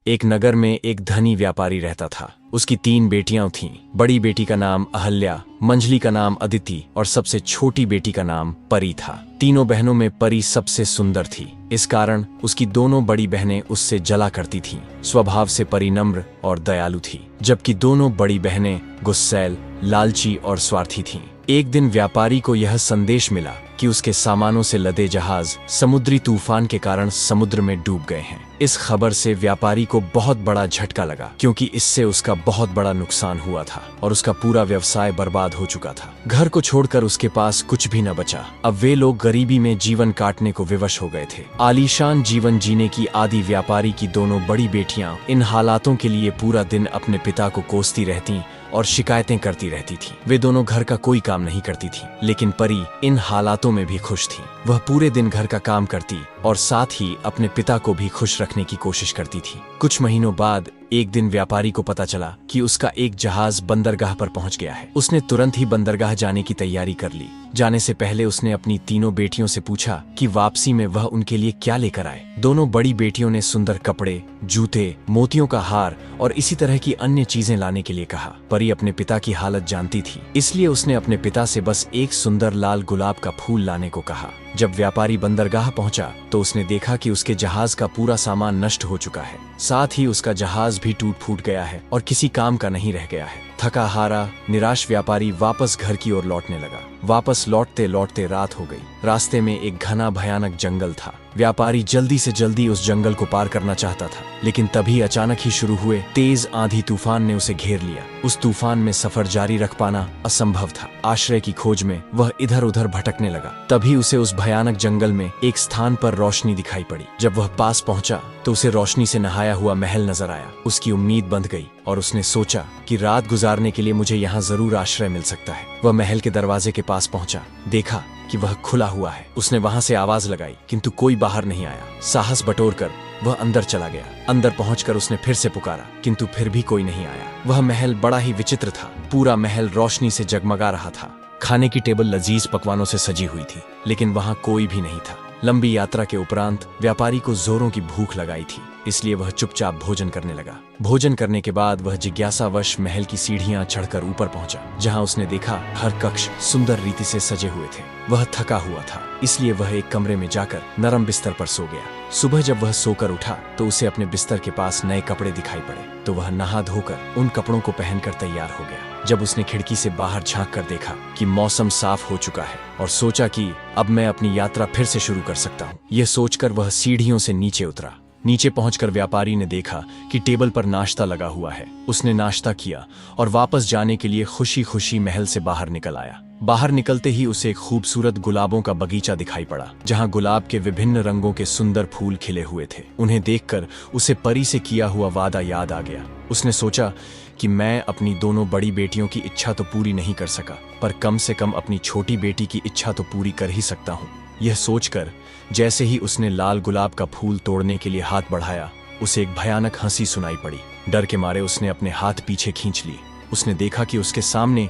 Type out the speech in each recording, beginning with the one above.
एक नगर में एक धनी व्यापारी रहता था। उसकी 3 बेटियां थीं। बड़ी बेटी का नाम अहल्या, मंझली का नाम अदिति और सबसे छोटी बेटी का नाम परी था। तीनों बहनों में परी सबसे सुंदर थी। इस कारण उसकी दोनों बड़ी बहनें उससे जला करती थीं। स्वभाव से परी नम्र और दयालु थी, जबकि दोनों बड़ी बहनें गुस्सैल, लालची और स्वार्थी थीं। एक दिन व्यापारी को यह संदेश मिला कि उसके सामानों से लदे जहाज समुद्री तूफान के कारण समुद्र में डूब गए हैं। इस खबर से व्यापारी को बहुत बड़ा झटका लगा, क्योंकि इससे उसका बहुत बड़ा नुकसान हुआ था और उसका पूरा व्यवसाय बर्बाद हो चुका था। घर को छोड़कर उसके पास कुछ भी न बचा। अब वे लोग गरीबी में जीवन काटने को विवश हो गए थे। आलीशान जीवन जीने की आदि व्यापारी की दोनों बड़ी बेटियां इन हालातों के लिए पूरा दिन अपने पिता को कोसती रहती और शिकायतें करती रहती थीं। वे दोनों घर का कोई काम नहीं करती थीं, लेकिन परी इन हालातों में भी खुश थी। वह पूरे दिन घर का काम करती और साथ ही अपने पिता को भी खुश रखने की कोशिश करती थी। कुछ महीनों बाद एक दिन व्यापारी को पता चला कि उसका एक जहाज बंदरगाह पर पहुंच गया है। उसने तुरंत ही बंदरगाह जाने की तैयारी कर ली। जाने से पहले उसने अपनी तीनों बेटियों से पूछा कि वापसी में वह उनके लिए क्या लेकर आए। दोनों बड़ी बेटियों ने सुंदर कपड़े, जूते, मोतियों का हार और इसी तरह की अन्य चीजें लाने के लिए कहा। परी अपने पिता की हालत जानती थी, इसलिए उसने अपने पिता से बस एक सुंदर लाल गुलाब का फूल लाने को कहा। जब व्यापारी बंदरगाह पहुंचा तो उसने देखा कि उसके जहाज का पूरा सामान नष्ट हो चुका है। साथ ही उसका जहाज भी टूट फूट गया है और किसी काम का नहीं रह गया है। थका हारा निराश व्यापारी वापस घर की ओर लौटने लगा। वापस लौटते लौटते रात हो गई। रास्ते में एक घना भयानक जंगल था। व्यापारी जल्दी से जल्दी उस जंगल को पार करना चाहता था, लेकिन तभी अचानक ही शुरू हुए तेज आंधी तूफान ने उसे घेर लिया। उस तूफान में सफर जारी रख पाना असंभव था। आश्रय की खोज में वह इधर उधर भटकने लगा। तभी उसे उस भयानक जंगल में एक स्थान पर रोशनी दिखाई पड़ी। जब वह पास पहुंचा तो उसे रोशनी से नहाया हुआ महल नजर आया। उसकी उम्मीद बंध गई और उसने सोचा कि रात गुजारने के लिए मुझे यहाँ जरूर आश्रय मिल सकता है। वह महल के दरवाजे के पास पहुंचा, देखा कि वह खुला हुआ है। उसने वहां से आवाज लगाई, किंतु कोई बाहर नहीं आया। साहस बटोरकर वह अंदर चला गया। अंदर पहुंचकर उसने फिर से पुकारा, किंतु फिर भी कोई नहीं आया। वह महल बड़ा ही विचित्र था। पूरा महल रोशनी से जगमगा रहा था। खाने की टेबल लजीज पकवानों से सजी हुई थी, लेकिन वहां कोई भी नहीं था। लंबी यात्रा के उपरांत व्यापारी को जोरों की भूख लगाई थी, इसलिए वह चुपचाप भोजन करने लगा। भोजन करने के बाद वह जिज्ञासावश महल की सीढ़ियां चढ़कर ऊपर पहुंचा, जहां उसने देखा हर कक्ष सुंदर रीति से सजे हुए थे। वह थका हुआ था, इसलिए वह एक कमरे में जाकर नरम बिस्तर पर सो गया। सुबह जब वह सोकर उठा तो उसे अपने बिस्तर के पास नए कपड़े दिखाई पड़े, तो वह नहा धोकर उन कपड़ों को पहनकर तैयार हो गया। जब उसने खिड़की से बाहर झांक कर देखा कि मौसम साफ हो चुका है और सोचा कि अब मैं अपनी यात्रा फिर से शुरू कर सकता हूँ। यह सोचकर वह सीढ़ियों से नीचे उतरा। नीचे पहुंचकर व्यापारी ने देखा कि टेबल पर नाश्ता लगा हुआ है। उसने नाश्ता किया और वापस जाने के लिए खुशी खुशी महल से बाहर निकल आया। बाहर निकलते ही उसे एक खूबसूरत गुलाबों का बगीचा दिखाई पड़ा, जहां गुलाब के विभिन्न रंगों के सुंदर फूल खिले हुए थे। उन्हें देखकर उसे परी से किया हुआ वादा याद आ गया। उसने सोचा कि मैं अपनी दोनों बड़ी बेटियों की इच्छा तो पूरी नहीं कर सका, पर कम से कम अपनी छोटी बेटी की इच्छा तो पूरी कर ही सकता हूँ। यह सोचकर जैसे ही उसने लाल गुलाब का फूल तोड़ने के लिए हाथ बढ़ाया, उसे एक भयानक हंसी सुनाई पड़ी। डर के मारे उसने अपने हाथ पीछे खींच लिए। उसने देखा कि उसके सामने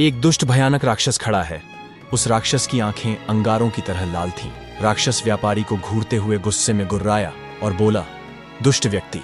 एक दुष्ट भयानक राक्षस खड़ा है। उस राक्षस की आंखें अंगारों की तरह लाल थीं। राक्षस व्यापारी को घूरते हुए गुस्से में गुर्राया और बोला, दुष्ट व्यक्ति,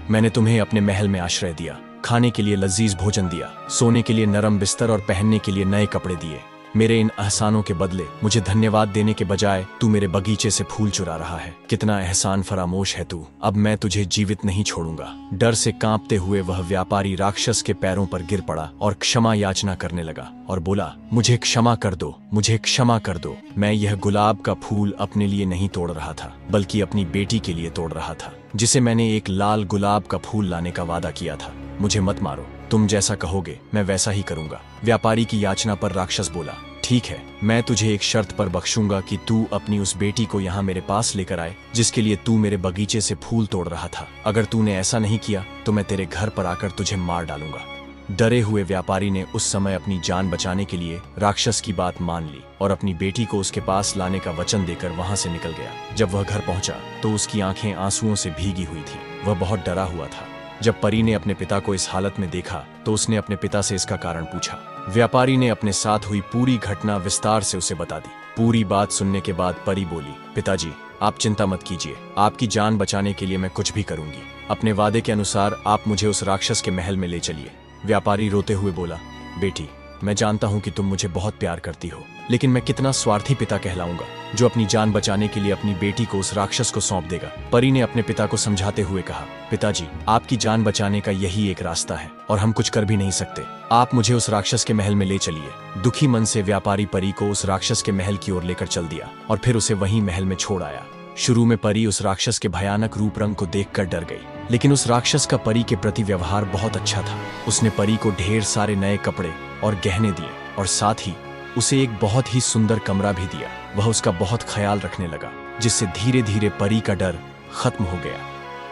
मैंने तुम्हें अपने महल में आश्रय दिया, खाने के लिए लजीज भोजन दिया, सोने के लिए नरम बिस्तर और पहनने के लिए नए कपड़े दिए। मेरे इन एहसानों के बदले मुझे धन्यवाद देने के बजाय तू मेरे बगीचे से फूल चुरा रहा है। कितना एहसान फरामोश है तू। अब मैं तुझे जीवित नहीं छोड़ूंगा। डर से कांपते हुए वह व्यापारी राक्षस के पैरों पर गिर पड़ा और क्षमा याचना करने लगा और बोला, मुझे क्षमा कर दो, मुझे क्षमा कर दो। मैं यह गुलाब का फूल अपने लिए नहीं तोड़ रहा था, बल्कि अपनी बेटी के लिए तोड़ रहा था, जिसे मैंने एक लाल गुलाब का फूल लाने का वादा किया था। मुझे मत मारो, तुम जैसा कहोगे मैं वैसा ही करूंगा। व्यापारी की याचना पर राक्षस बोला, ठीक है, मैं तुझे एक शर्त पर बख्शूंगा कि तू अपनी उस बेटी को यहाँ मेरे पास लेकर आए जिसके लिए तू मेरे बगीचे से फूल तोड़ रहा था। अगर तूने ऐसा नहीं किया तो मैं तेरे घर पर आकर तुझे मार डालूंगा। डरे हुए व्यापारी ने उस समय अपनी जान बचाने के लिए राक्षस की बात मान ली और अपनी बेटी को उसके पास लाने का वचन देकर वहां से निकल गया। जब वह घर पहुंचा तो उसकी आंखें आंसुओं से भीगी हुई थी। वह बहुत डरा हुआ था। जब परी ने अपने पिता को इस हालत में देखा तो उसने अपने पिता से इसका कारण पूछा। व्यापारी ने अपने साथ हुई पूरी घटना विस्तार से उसे बता दी। पूरी बात सुनने के बाद परी बोली, पिताजी, आप चिंता मत कीजिए, आपकी जान बचाने के लिए मैं कुछ भी करूंगी। अपने वादे के अनुसार आप मुझे उस राक्षस के महल में ले चलिए। व्यापारी रोते हुए बोला, बेटी, मैं जानता हूं कि तुम मुझे बहुत प्यार करती हो, लेकिन मैं कितना स्वार्थी पिता कहलाऊंगा जो अपनी जान बचाने के लिए अपनी बेटी को उस राक्षस को सौंप देगा। परी ने अपने पिता को समझाते हुए कहा, पिताजी, आपकी जान बचाने का यही एक रास्ता है और हम कुछ कर भी नहीं सकते। आप मुझे उस राक्षस के महल में ले चलिए। दुखी मन से व्यापारी परी को उस राक्षस के महल की ओर लेकर चल दिया और फिर उसे वहीं महल में छोड़ आया। शुरू में परी उस राक्षस के भयानक रूप रंग को देखकर डर गई, लेकिन उस राक्षस का परी के प्रति व्यवहार बहुत अच्छा था। उसने परी को ढेर सारे नए कपड़े और गहने दिए और साथ ही उसे एक बहुत ही सुंदर कमरा भी दिया। वह उसका बहुत ख्याल रखने लगा, जिससे धीरे धीरे परी का डर खत्म हो गया।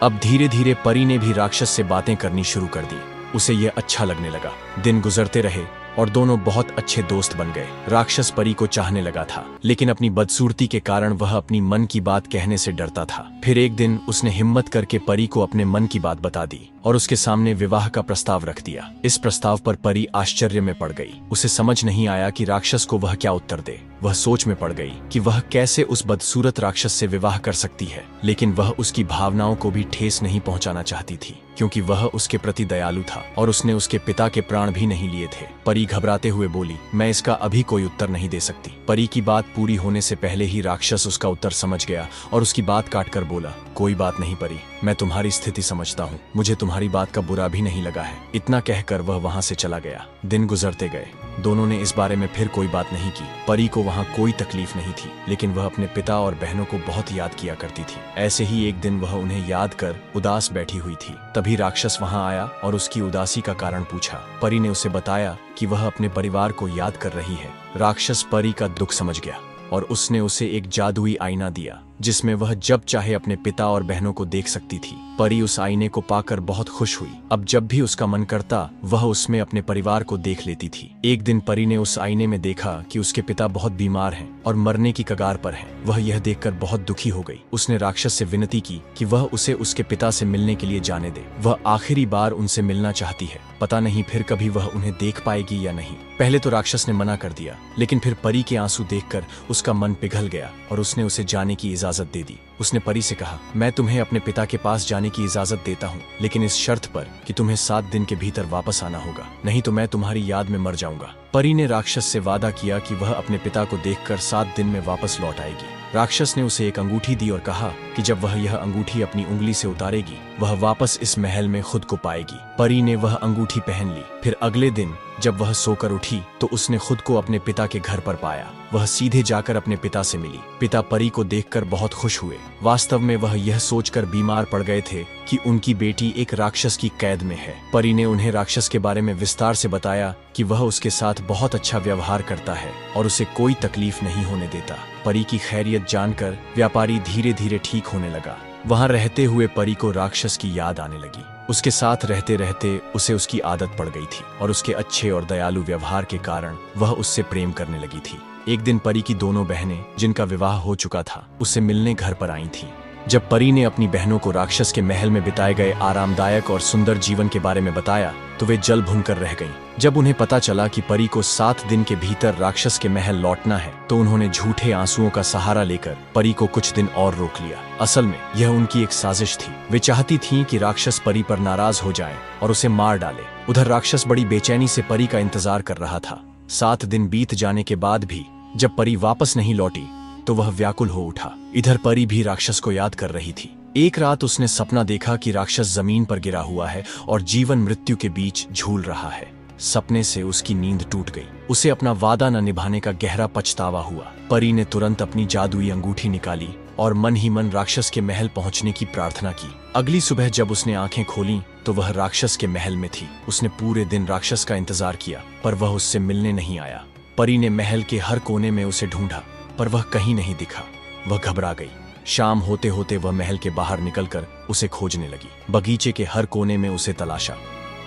अब धीरे धीरे परी ने भी राक्षस से बातें करनी शुरू कर दी। उसे यह अच्छा लगने लगा। दिन गुजरते रहे और दोनों बहुत अच्छे दोस्त बन गए। राक्षस परी को चाहने लगा था, लेकिन अपनी बदसूरती के कारण वह अपनी मन की बात कहने से डरता था। फिर एक दिन उसने हिम्मत करके परी को अपने मन की बात बता दी और उसके सामने विवाह का प्रस्ताव रख दिया। इस प्रस्ताव पर परी आश्चर्य में पड़ गई। उसे समझ नहीं आया कि राक्षस को वह क्या उत्तर दे। वह सोच में पड़ गई कि वह कैसे उस बदसूरत राक्षस से विवाह कर सकती है, लेकिन वह उसकी भावनाओं को भी ठेस नहीं पहुंचाना चाहती थी, क्योंकि वह उसके प्रति दयालु था और उसने उसके पिता के प्राण भी नहीं लिए थे। परी घबराते हुए बोली, मैं इसका अभी कोई उत्तर नहीं दे सकती। परी की बात पूरी होने से पहले ही राक्षस उसका उत्तर समझ गया और उसकी बात काटकर बोला, कोई बात नहीं परी, मैं तुम्हारी स्थिति समझता हूँ, मुझे तुम्हारी बात का बुरा भी नहीं लगा है। इतना कहकर वह वहाँ से चला गया। दिन गुजरते गए। दोनों ने इस बारे में फिर कोई बात नहीं की। परी को वहाँ कोई तकलीफ नहीं थी, लेकिन वह अपने पिता और बहनों को बहुत याद किया करती थी। ऐसे ही एक दिन वह उन्हें याद कर उदास बैठी हुई थी। तभी राक्षस वहाँ आया और उसकी उदासी का कारण पूछा। परी ने उसे बताया कि वह अपने परिवार को याद कर रही है। राक्षस परी का दुख समझ गया और उसने उसे एक जादुई आईना दिया, जिसमें वह जब चाहे अपने पिता और बहनों को देख सकती थी। परी उस आईने को पाकर बहुत खुश हुई। अब जब भी उसका मन करता वह उसमें अपने परिवार को देख लेती थी। एक दिन परी ने उस आईने में देखा कि उसके पिता बहुत बीमार हैं और मरने की कगार पर हैं। वह यह देखकर बहुत दुखी हो गई। उसने राक्षस से विनती की कि वह उसे उसके पिता से मिलने के लिए जाने दे। वह आखिरी बार उनसे मिलना चाहती है। पता नहीं फिर कभी वह उन्हें देख पाएगी या नहीं। पहले तो राक्षस ने मना कर दिया, लेकिन फिर परी के आंसू देखकर उसका मन पिघल गया और उसने उसे जाने की इजाजत दे दी। उसने परी से कहा, मैं तुम्हें अपने पिता के पास जाने की इजाजत देता हूँ, लेकिन इस शर्त पर कि तुम्हें 7 दिन के भीतर वापस आना होगा, नहीं तो मैं तुम्हारी याद में मर जाऊंगा। परी ने राक्षस से वादा किया कि वह अपने पिता को देखकर 7 दिन में वापस लौट आएगी। राक्षस ने उसे एक अंगूठी दी और कहा कि जब वह यह अंगूठी अपनी उंगली से उतारेगी, वह वापस इस महल में खुद को पाएगी। परी ने वह अंगूठी पहन ली। फिर अगले दिन जब वह सोकर उठी तो उसने खुद को अपने पिता के घर पर पाया। वह सीधे जाकर अपने पिता से मिली। पिता परी को देखकर बहुत खुश हुए। वास्तव में वह यह सोचकर बीमार पड़ गए थे कि उनकी बेटी एक राक्षस की कैद में है। परी ने उन्हें राक्षस के बारे में विस्तार से बताया कि वह उसके साथ बहुत अच्छा व्यवहार करता है और उसे कोई तकलीफ नहीं होने देता। परी की खैरियत जानकर व्यापारी धीरे धीरे ठीक होने लगा। वहां रहते हुए परी को राक्षस की याद आने लगी। उसके साथ रहते रहते उसे उसकी आदत पड़ गई थी और उसके अच्छे और दयालु व्यवहार के कारण वह उससे प्रेम करने लगी थी। एक दिन परी की दोनों बहनें, जिनका विवाह हो चुका था, उससे मिलने घर पर आई थीं। जब परी ने अपनी बहनों को राक्षस के महल में बिताए गए आरामदायक और सुंदर जीवन के बारे में बताया तो वे जल भुनकर रह गईं। जब उन्हें पता चला कि परी को 7 दिन के भीतर राक्षस के महल लौटना है तो उन्होंने झूठे आंसुओं का सहारा लेकर परी को कुछ दिन और रोक लिया। असल में यह उनकी एक साजिश थी। वे चाहती थीं कि राक्षस परी पर नाराज हो जाए और उसे मार डाले। उधर राक्षस बड़ी बेचैनी से परी का इंतजार कर रहा था। 7 दिन बीत जाने के बाद भी जब परी वापस नहीं लौटी तो वह व्याकुल हो उठा। इधर परी भी राक्षस को याद कर रही थी। एक रात उसने सपना देखा कि राक्षस जमीन पर गिरा हुआ है और जीवन मृत्यु के बीच झूल रहा है। सपने से उसकी नींद टूट गई। उसे अपना वादा न निभाने का गहरा पछतावा हुआ। परी ने तुरंत अपनी जादुई अंगूठी निकाली और मन ही मन राक्षस के महल पहुंचने की प्रार्थना की। अगली सुबह जब उसने आंखें खोलीं तो वह राक्षस के महल में थी। उसने पूरे दिन राक्षस का इंतजार किया पर वह उससे मिलने नहीं आया। परी ने महल के हर कोने में उसे ढूंढा पर वह कहीं नहीं दिखा। वह घबरा गई। शाम होते होते वह महल के बाहर निकलकर उसे खोजने लगी। बगीचे के हर कोने में उसे तलाशा।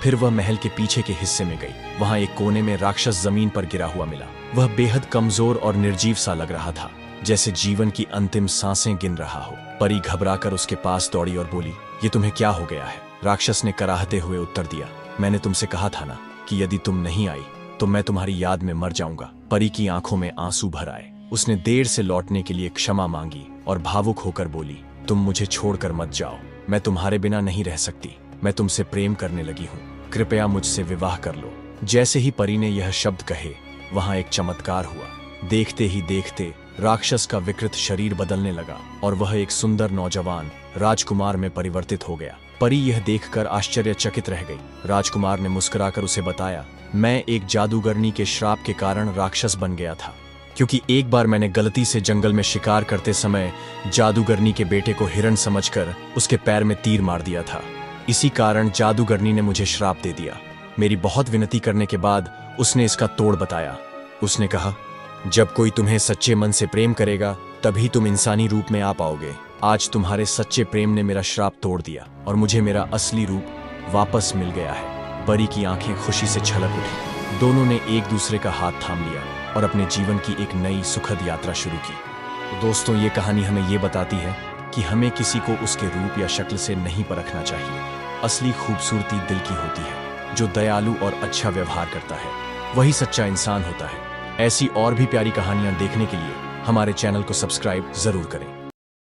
फिर वह महल के पीछे के हिस्से में गई। वहां एक कोने में राक्षस जमीन पर गिरा हुआ मिला। वह बेहद कमजोर और निर्जीव सा लग रहा था, जैसे जीवन की अंतिम सांसें गिन रहा हो। परी घबराकर उसके पास दौड़ी और बोली, ये तुम्हें क्या हो गया है? राक्षस ने कराहते हुए उत्तर दिया, मैंने तुमसे कहा था ना कि यदि तुम नहीं आई तो मैं तुम्हारी याद में मर जाऊंगा। परी की आंखों में आंसू भर आए। उसने देर से लौटने के लिए क्षमा मांगी और भावुक होकर बोली, तुम मुझे छोड़कर मत जाओ, मैं तुम्हारे बिना नहीं रह सकती, मैं तुमसे प्रेम करने लगी हूँ, कृपया मुझसे विवाह कर लो। जैसे ही परी ने यह शब्द कहे, वहां एक चमत्कार हुआ। देखते ही देखते राक्षस का विकृत शरीर बदलने लगा और वह एक सुंदर नौजवान राजकुमार में परिवर्तित हो गया। परी यह देखकर आश्चर्यचकित रह गई। राजकुमार ने मुस्कुराकर उसे बताया, मैं एक जादूगरनी के श्राप के कारण राक्षस बन गया था, क्योंकि एक बार मैंने गलती से जंगल में शिकार करते समय जादूगरनी के बेटे को हिरण समझकर उसके पैर में तीर मार दिया था। इसी कारण जादूगरनी ने मुझे श्राप दे दिया। मेरी बहुत विनती करने के बाद उसने इसका तोड़ बताया। उसने कहा, जब कोई तुम्हें सच्चे मन से प्रेम करेगा तभी तुम इंसानी रूप में आ पाओगे। आज तुम्हारे सच्चे प्रेम ने मेरा श्राप तोड़ दिया और मुझे मेरा असली रूप वापस मिल गया है। परी की आंखें खुशी से छलक उठी। दोनों ने एक दूसरे का हाथ थाम लिया और अपने जीवन की एक नई सुखद यात्रा शुरू की। तो दोस्तों, ये कहानी हमें ये बताती है कि हमें किसी को उसके रूप या शक्ल से नहीं परखना चाहिए। असली खूबसूरती दिल की होती है। जो दयालु और अच्छा व्यवहार करता है वही सच्चा इंसान होता है। ऐसी और भी प्यारी कहानियां देखने के लिए हमारे चैनल को सब्सक्राइब जरूर करें।